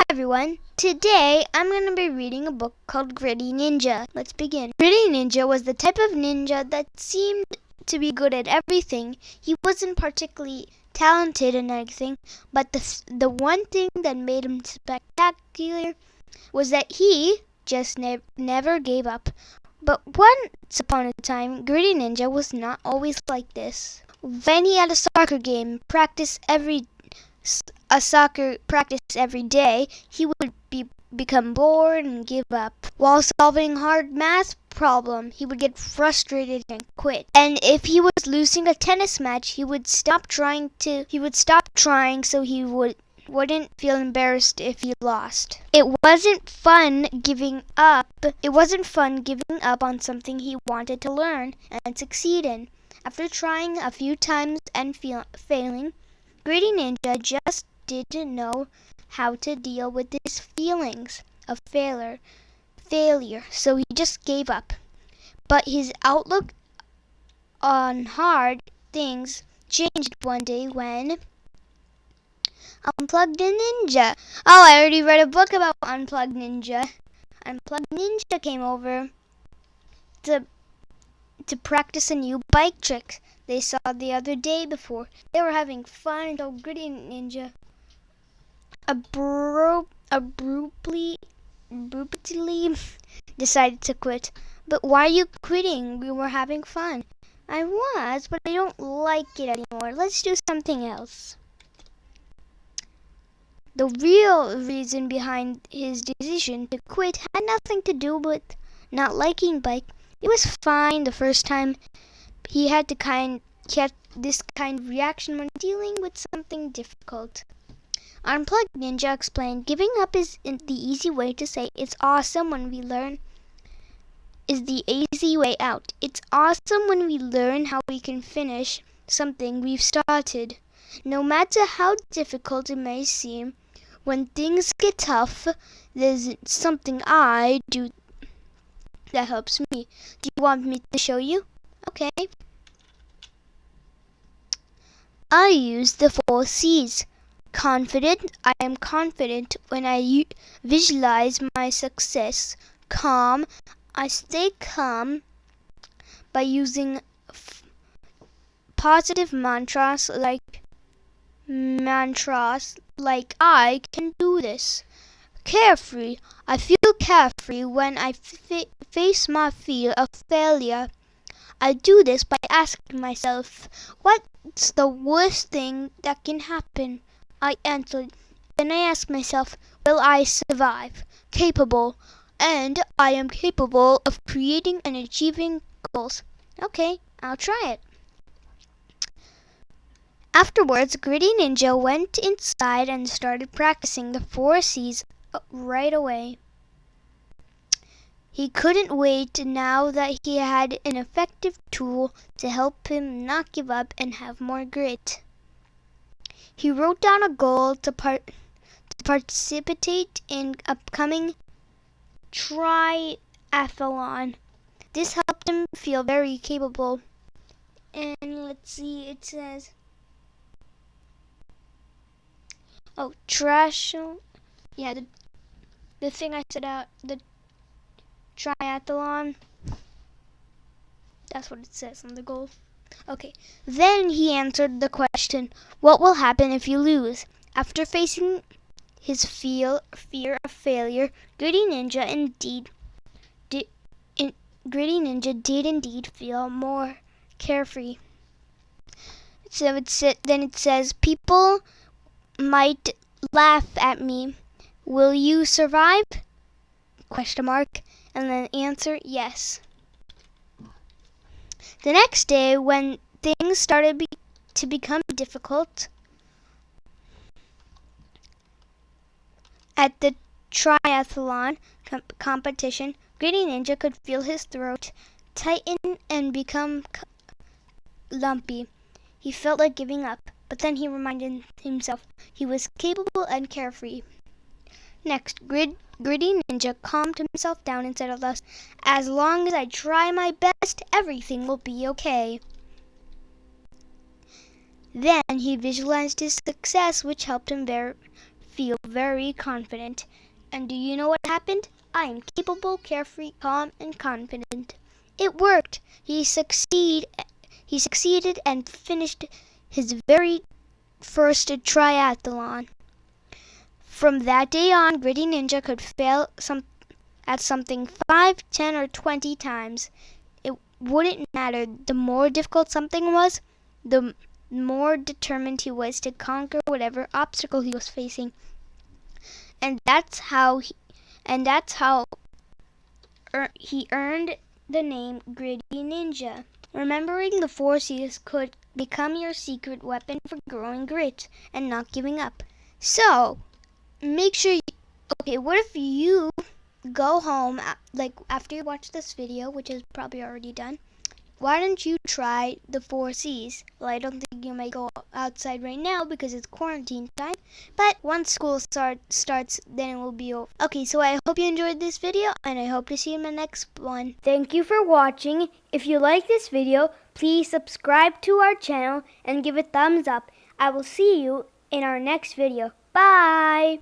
everyone, today I'm going to be reading a book called Gritty Ninja. Let's begin. Gritty Ninja was the type of ninja that seemed to be good at everything. He wasn't particularly talented in anything, but the one thing that made him spectacular was that he just never gave up. But once upon a time, Gritty Ninja was not always like this. When he had a soccer practice every day, he would become bored and give up. While solving hard math problem, he would get frustrated and quit. And if he was losing a tennis match, he would stop trying so he wouldn't feel embarrassed if he lost. It wasn't fun giving up on something he wanted to learn and succeed in. After trying a few times and failing, Gritty Ninja just didn't know how to deal with his feelings of failure, so he just gave up. But his outlook on hard things changed one day when Unplugged Ninja. Oh, I already read a book about Unplugged Ninja. Unplugged Ninja came over to practice a new bike trick they saw the other day before. They were having fun until Gritty Ninja abruptly decided to quit. But why are you quitting? We were having fun. I was, but I don't like it anymore. Let's do something else. The real reason behind his decision to quit had nothing to do with not liking bike. It was fine the first time. He had this kind of reaction when dealing with something difficult. Unplugged Ninja explained, giving up is the easy way to say it's awesome when we learn is the easy way out. It's awesome when we learn how we can finish something we've started. No matter how difficult it may seem, when things get tough, there's something I do that helps me. Do you want me to show you? Okay. I use the 4 C's. Confident. I am confident when I visualize my success. Calm. I stay calm by using positive mantras like I can do this. Carefree. I feel carefree when I face my fear of failure. I do this by asking myself, what's the worst thing that can happen? I answered. Then I ask myself, will I survive? Capable. And I am capable of creating and achieving goals. Okay, I'll try it. Afterwards, Gritty Ninja went inside and started practicing the 4 C's right away. He couldn't wait now that he had an effective tool to help him not give up and have more grit. He wrote down a goal to participate in upcoming triathlon. This helped him feel very capable. And let's see, it says, the thing I set out, the triathlon. That's what it says on the goal. Okay. Then he answered the question, what will happen if you lose? After facing his fear of failure, Gritty Ninja did indeed feel more carefree. So then it says, people might laugh at me. Will you survive? ? And then answer, yes. The next day, when things started to become difficult at the triathlon competition, Gritty Ninja could feel his throat tighten and become lumpy. He felt like giving up, but then he reminded himself he was capable and carefree. Next, Gritty Ninja calmed himself down and said at last, as long as I try my best, everything will be okay. Then he visualized his success, which helped him feel very confident. And do you know what happened? I am capable, carefree, calm, and confident. It worked. He succeeded and finished his very first triathlon. From that day on, Gritty Ninja could fail at something 5, 10, or 20 times. It wouldn't matter. The more difficult something was, the more determined he was to conquer whatever obstacle he was facing. And that's how he earned the name Gritty Ninja. Remembering the 4 C's could become your secret weapon for growing grit and not giving up. So, make sure what if you go home, like after you watch this video, which is probably already done, why don't you try the 4 C's? Well, I don't think you may go outside right now because it's quarantine time, but once school starts, then it will be over. Okay, so I hope you enjoyed this video, and I hope to see you in my next one. Thank you for watching. If you like this video, please subscribe to our channel and give a thumbs up. I will see you in our next video. Bye!